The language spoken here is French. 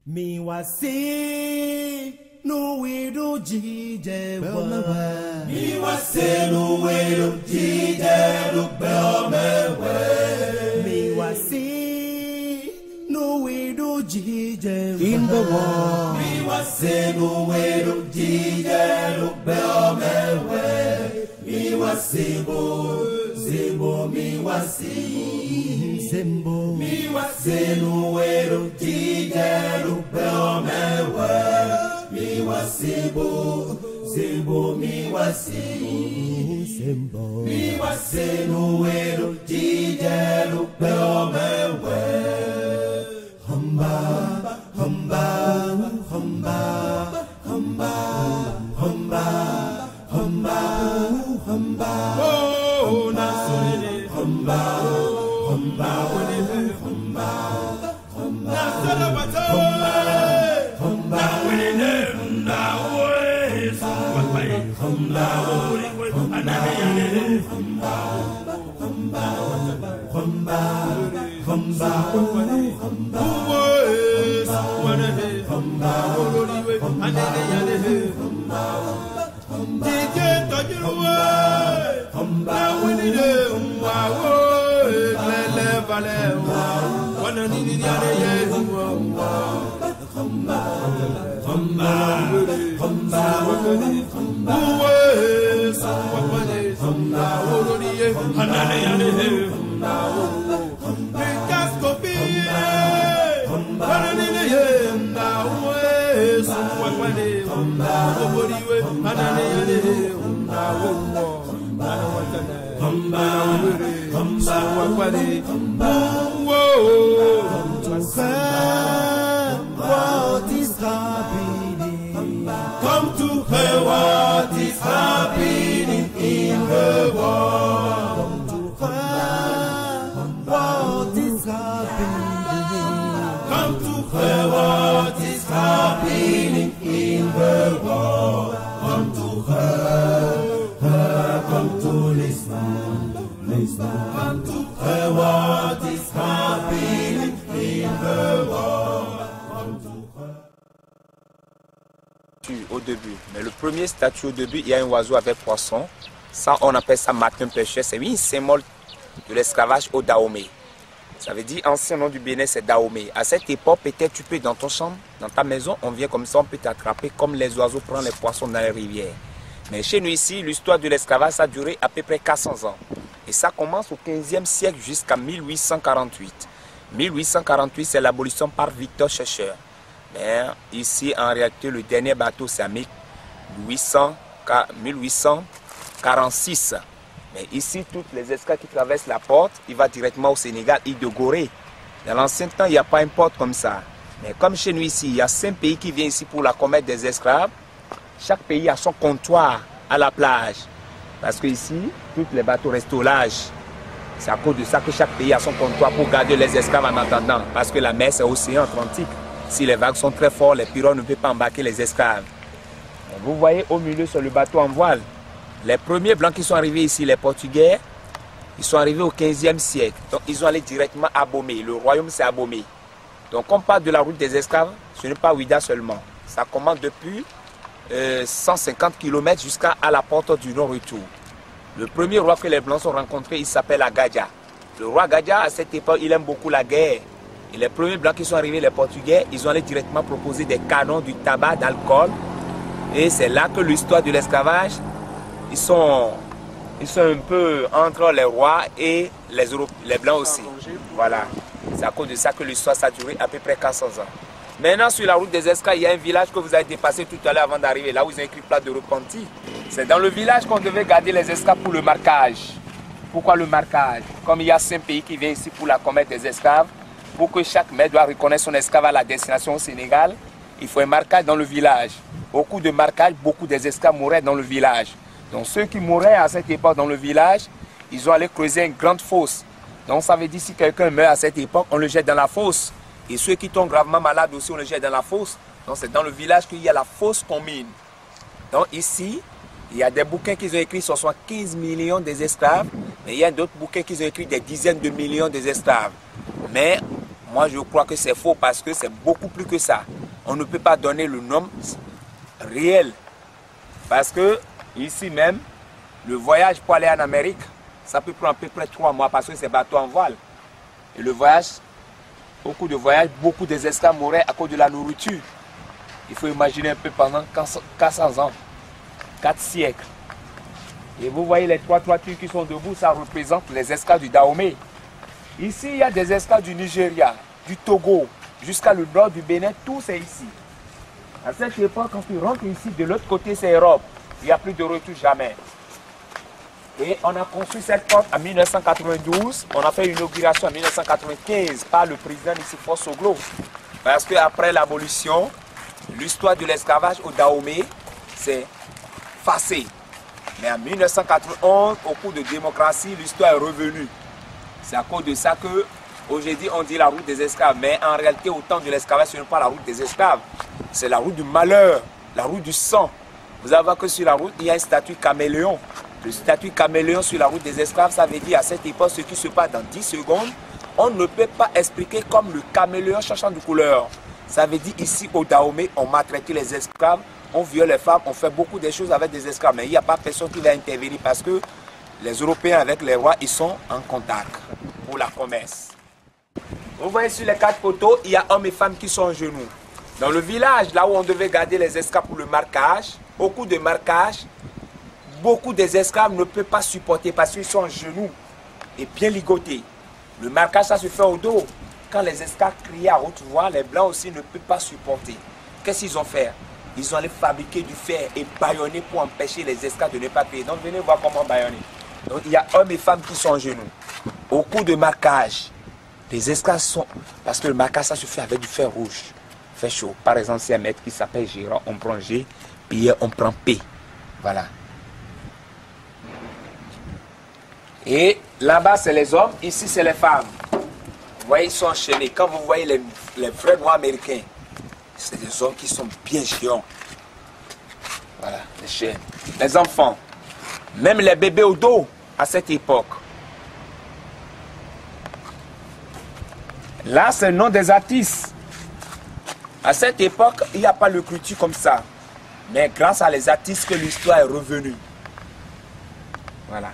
Mi wasi no widow jije wa. Mi wasi no widow jije wa. Mi wasi no widow jije in the war. Mi wasi no widow jije wa. Mi wasi Zimbo mi wasi Zimbo mi wasi no wero jije lupeo mewe mi wasi Zimbo mi wasi Zimbo mi wasi no wero jije lupeo mewe hamba hamba hamba hamba hamba hamba hamba oh na hamba hamba hamba hamba na sala bato hamba wene hamba we sabai hamba anane yane hamba hamba hamba hamba hamba we sawane hamba we anane yane hamba Dije tojuwe hamba winide hamba wo lele vale wana nini yare ye hamba hamba hamba hamba hamba we sawane hamba wori ye hanane yare hamba hamba kaskopi hamba wana nini ye hamba we sawane hamba wori we hanane yare hamba hamba hamba wakwale hamba what is happening come to her what is happening in her world come to her what is happening come to her what is happening in her world come to her come to listen come to her what is happening in her world come to her. Au début, mais le premier statut au début, il y a un oiseau avec poisson. Ça, on appelle ça matin pêcheur. C'est une symbole de l'esclavage au Dahomey. Ça veut dire ancien nom du Bénin, c'est Dahomey. À cette époque, peut-être tu peux dans ton chambre, dans ta maison, on vient comme ça, on peut t'attraper comme les oiseaux prennent les poissons dans les rivières. Mais chez nous ici, l'histoire de l'esclavage, ça a duré à peu près 400 ans. Et ça commence au 15e siècle jusqu'à 1848. 1848, c'est l'abolition par Victor Schœlcher. Mais ici, en réalité, le dernier bateau, c'est en 1846. Mais ici, toutes les esclaves qui traversent la porte, ils vont directement au Sénégal, île de Gorée. Dans l'ancien temps, il n'y a pas une porte comme ça. Mais comme chez nous ici, il y a 5 pays qui viennent ici pour la commettre des esclaves. Chaque pays a son comptoir à la plage. Parce que ici, tous les bateaux restent au large. C'est à cause de ça que chaque pays a son comptoir pour garder les esclaves en attendant. Parce que la mer, c'est l'océan Atlantique. Si les vagues sont très fortes, les pirogues ne peuvent pas embarquer les esclaves. Et vous voyez au milieu sur le bateau en voile, les premiers blancs qui sont arrivés ici, les Portugais, ils sont arrivés au 15e siècle. Donc ils ont allé directement à Abomey. Le royaume, c'est Abomey. Donc on parle de la route des esclaves, ce n'est pas Ouida seulement. Ça commence depuis 150 km jusqu'à la porte du non-retour. Le premier roi que les Blancs ont rencontré, il s'appelle Agadja. Le roi Agadja, à cette époque, il aime beaucoup la guerre. Et les premiers Blancs qui sont arrivés, les Portugais, ils ont allé directement proposer des canons, du tabac, d'alcool. Et c'est là que l'histoire de l'esclavage, ils sont un peu entre les rois et les Blancs aussi. Voilà. C'est à cause de ça que l'histoire ça a duré à peu près 400 ans. Maintenant, sur la route des esclaves, il y a un village que vous avez dépassé tout à l'heure avant d'arriver, là où ils ont écrit Place de Repentis. C'est dans le village qu'on devait garder les esclaves pour le marquage. Pourquoi le marquage? Comme il y a 5 pays qui viennent ici pour la commettre des esclaves, pour que chaque maître doit reconnaître son esclave à la destination au Sénégal, il faut un marquage dans le village. Au cours de marquage, beaucoup des esclaves mouraient dans le village. Donc ceux qui mouraient à cette époque dans le village, ils ont allé creuser une grande fosse. Donc ça veut dire si quelqu'un meurt à cette époque, on le jette dans la fosse. Et ceux qui tombent gravement malades aussi, on les jette dans la fosse. Donc c'est dans le village qu'il y a la fosse commune. Donc ici, il y a des bouquins qui ont écrits sur 15 millions des esclaves. Mais il y a d'autres bouquins qui ont écrits des dizaines de millions des esclaves. Mais Moi, je crois que c'est faux parce que c'est beaucoup plus que ça. On ne peut pas donner le nombre réel. Parce que ici même, le voyage pour aller en Amérique, ça peut prendre à peu près 3 mois parce que c'est bateau en voile. Et le voyage, au cours de voyage, beaucoup des esclaves mouraient à cause de la nourriture. Il faut imaginer un peu pendant 400 ans, 4 siècles. Et vous voyez les 3 toitures qui sont debout, ça représente les esclaves du Dahomey. Ici, il y a des esclaves du Nigeria, du Togo, jusqu'à le nord du Bénin, tout c'est ici. À cette époque, quand tu rentres ici, de l'autre côté c'est Europe. Il n'y a plus de retour jamais. Et on a construit cette porte en 1992. On a fait une inauguration en 1995 par le président Nicéphore Soglo. Parce qu'après l'abolition, l'histoire de l'esclavage au Dahomey s'est effacée. Mais en 1991, au cours de démocratie, l'histoire est revenue. C'est à cause de ça que aujourd'hui on dit la route des esclaves. Mais en réalité, au temps de l'esclavage, ce n'est pas la route des esclaves. C'est la route du malheur, la route du sang. Vous allez voir que sur la route, il y a un statut caméléon. Le statut caméléon sur la route des esclaves, ça veut dire à cette époque, ce qui se passe dans 10 secondes, on ne peut pas expliquer comme le caméléon changeant de couleur. Ça veut dire ici au Dahomey, on maltraite les esclaves, on viole les femmes, on fait beaucoup de choses avec des esclaves. Mais il n'y a pas personne qui va intervenir parce que les Européens avec les rois, ils sont en contact pour la commerce. Vous voyez sur les 4 photos, il y a hommes et femmes qui sont à genoux. Dans le village, là où on devait garder les esclaves pour le marquage, au cours de marquage, beaucoup des esclaves ne peuvent pas supporter parce qu'ils sont à genoux et bien ligotés. Le marquage, ça se fait au dos. Quand les esclaves criaient à haute voix, les blancs aussi ne peuvent pas supporter. Qu'est-ce qu'ils ont fait? Ils ont allé fabriquer du fer et bâillonner pour empêcher les esclaves de ne pas crier. Donc venez voir comment bâillonner. Donc il y a hommes et femmes qui sont à genoux. Au cours de marquage, les esclaves sont... Parce que le marquage, ça se fait avec du fer rouge. Fait chaud. Par exemple, si un maître qui s'appelle Gérard, on prend G, puis on prend P. Voilà. Et là-bas, c'est les hommes, ici, c'est les femmes. Vous voyez, ils sont enchaînés. Quand vous voyez les vrais noirs américains, c'est des hommes qui sont bien géants. Voilà, les chaînes. Les enfants. Même les bébés au dos, à cette époque. Là, c'est le nom des artistes. À cette époque, il n'y a pas le culture comme ça. Mais grâce à les artistes que l'histoire est revenue. Voilà.